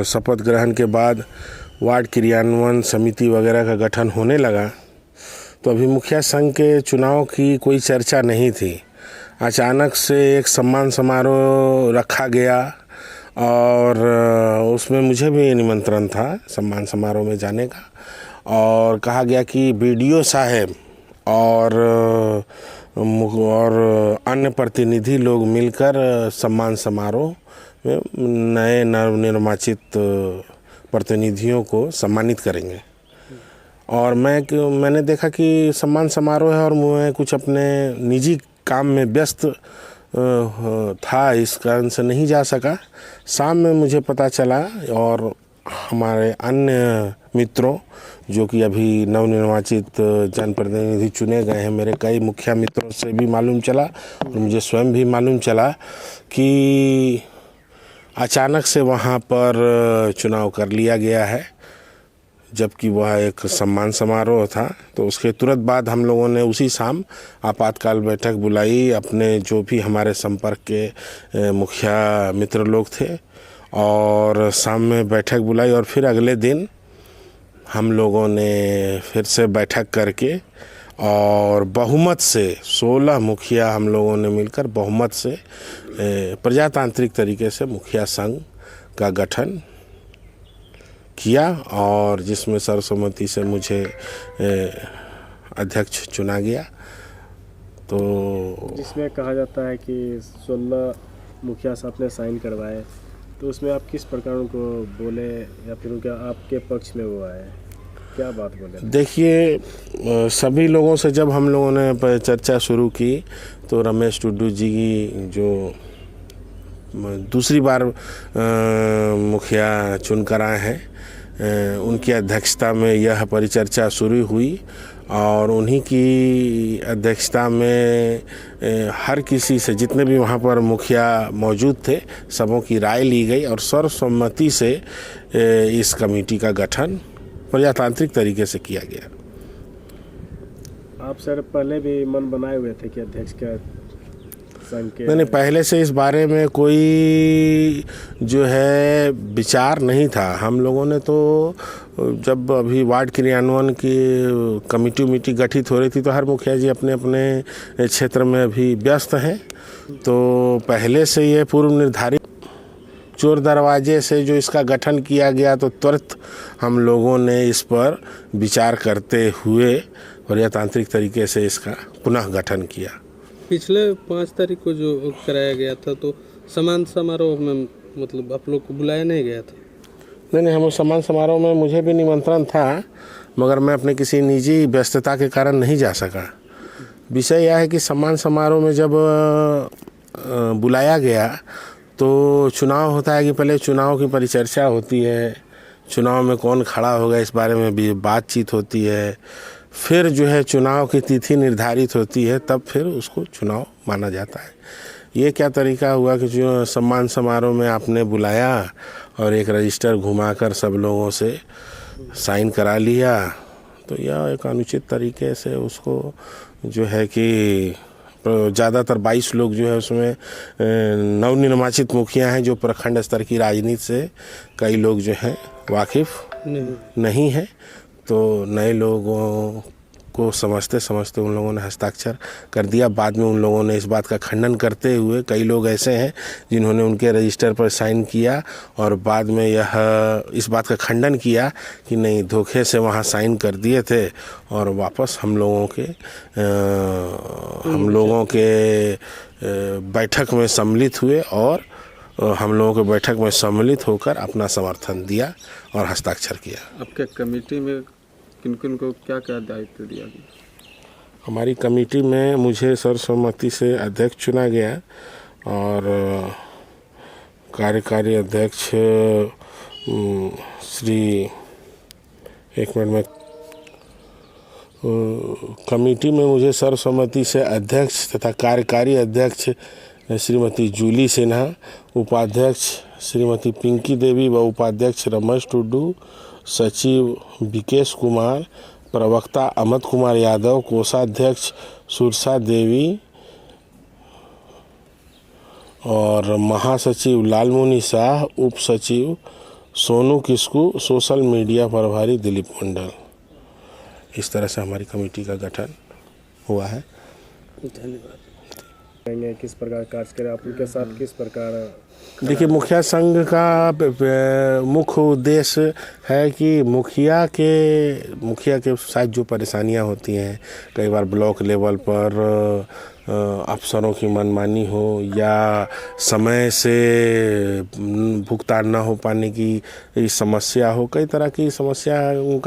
शपथ ग्रहण के बाद वार्ड क्रियान्वयन समिति वगैरह का गठन होने लगा तो अभी मुखिया संघ के चुनाव की कोई चर्चा नहीं थी। अचानक से एक सम्मान समारोह रखा गया और उसमें मुझे भी निमंत्रण था सम्मान समारोह में जाने का, और कहा गया कि बीडीओ साहब और अन्य प्रतिनिधि लोग मिलकर सम्मान समारोह में नए नवनिर्वाचित प्रतिनिधियों को सम्मानित करेंगे। और मैंने देखा कि सम्मान समारोह है और मैं कुछ अपने निजी काम में व्यस्त था, इस कारण से नहीं जा सका। शाम में मुझे पता चला और हमारे अन्य मित्रों जो कि अभी नवनिर्वाचित जनप्रतिनिधि चुने गए हैं, मेरे कई मुखिया मित्रों से भी मालूम चला और मुझे स्वयं भी मालूम चला कि अचानक से वहाँ पर चुनाव कर लिया गया है, जबकि वह एक सम्मान समारोह था। तो उसके तुरंत बाद हम लोगों ने उसी शाम आपातकाल बैठक बुलाई, अपने जो भी हमारे संपर्क के मुखिया मित्र लोग थे, और शाम में बैठक बुलाई और फिर अगले दिन हम लोगों ने फिर से बैठक करके और बहुमत से 16 मुखिया हम लोगों ने मिलकर बहुमत से प्रजातांत्रिक तरीके से मुखिया संघ का गठन किया, और जिसमें सर्वसम्मति से मुझे अध्यक्ष चुना गया। तो जिसमें कहा जाता है कि 16 मुखिया साहब ने साइन करवाए, तो उसमें आप किस प्रकार उनको बोले या फिर उनका आपके पक्ष में वो आए, क्या बात बोले? देखिए, सभी लोगों से जब हम लोगों ने चर्चा शुरू की तो रमेश टुडू जी जो दूसरी बार मुखिया चुनकर आए हैं, उनकी अध्यक्षता में यह परिचर्चा शुरू हुई और उन्हीं की अध्यक्षता में हर किसी से, जितने भी वहाँ पर मुखिया मौजूद थे, सबों की राय ली गई और सर्वसम्मति से इस कमेटी का गठन प्रजातांत्रिक तरीके से किया गया। आप सर पहले भी मन बनाए हुए थे कि अध्यक्ष का संघ के? नहीं, पहले से इस बारे में कोई जो है विचार नहीं था। हम लोगों ने तो जब अभी वार्ड क्रियान्वयन की कमेटी गठित हो रही थी तो हर मुखिया जी अपने अपने क्षेत्र में अभी व्यस्त हैं, तो पहले से ये पूर्व निर्धारित चोर दरवाजे से जो इसका गठन किया गया, तो तुरंत हम लोगों ने इस पर विचार करते हुए प्रजातांत्रिक तरीके से इसका पुनः गठन किया। पिछले 5 तारीख को जो कराया गया था, तो सम्मान समारोह में मतलब आप लोग को बुलाया नहीं गया था? नहीं, हम सम्मान समारोह में मुझे भी निमंत्रण था, मगर मैं अपने किसी निजी व्यस्तता के कारण नहीं जा सका। विषय यह है कि सम्मान समारोह में जब बुलाया गया तो चुनाव होता है कि पहले चुनाव की परिचर्चा होती है, चुनाव में कौन खड़ा होगा इस बारे में भी बातचीत होती है, फिर जो है चुनाव की तिथि निर्धारित होती है, तब फिर उसको चुनाव माना जाता है। ये क्या तरीका हुआ कि जो सम्मान समारोह में आपने बुलाया और एक रजिस्टर घुमाकर सब लोगों से साइन करा लिया, तो यह एक अनुचित तरीके से उसको जो है कि ज़्यादातर 22 लोग जो है उसमें नवनिर्वाचित मुखिया हैं जो प्रखंड स्तर की राजनीति से कई लोग जो हैं वाकिफ़ नहीं है, तो नए लोगों को समझते समझते उन लोगों ने हस्ताक्षर कर दिया। बाद में उन लोगों ने इस बात का खंडन करते हुए, कई लोग ऐसे हैं जिन्होंने उनके रजिस्टर पर साइन किया और बाद में यह इस बात का खंडन किया कि नहीं, धोखे से वहाँ साइन कर दिए थे, और वापस हम लोगों के बैठक में सम्मिलित हुए और हम लोगों के बैठक में सम्मिलित होकर अपना समर्थन दिया और हस्ताक्षर किया। आपके कमेटी में किन-किन को क्या-क्या दायित्व दिया गया? हमारी कमेटी में मुझे सर्वसम्मति से अध्यक्ष चुना गया और कार्यकारी अध्यक्ष श्री, एक मिनट में, कमेटी में मुझे सर्वसम्मति से अध्यक्ष तथा कार्यकारी अध्यक्ष श्रीमती जूली सिन्हा, उपाध्यक्ष श्रीमती पिंकी देवी व उपाध्यक्ष रमेश टुडू, सचिव विकेश कुमार, प्रवक्ता अमित कुमार यादव, कोषाध्यक्ष सुरसा देवी और महासचिव लालमुनि शाह, उप सचिव सोनू किस्कू, सोशल मीडिया प्रभारी दिलीप मंडल। इस तरह से हमारी कमेटी का गठन हुआ है। धन्यवाद। कहेंगे किस प्रकार कार्य करें, आप उनके साथ किस प्रकार? देखिए, मुखिया संघ का मुख्य उद्देश्य है कि मुखिया के साथ जो परेशानियां होती हैं, कई बार ब्लॉक लेवल पर अफसरों की मनमानी हो या समय से भुगतान न हो पाने की समस्या हो, कई तरह की समस्या उनका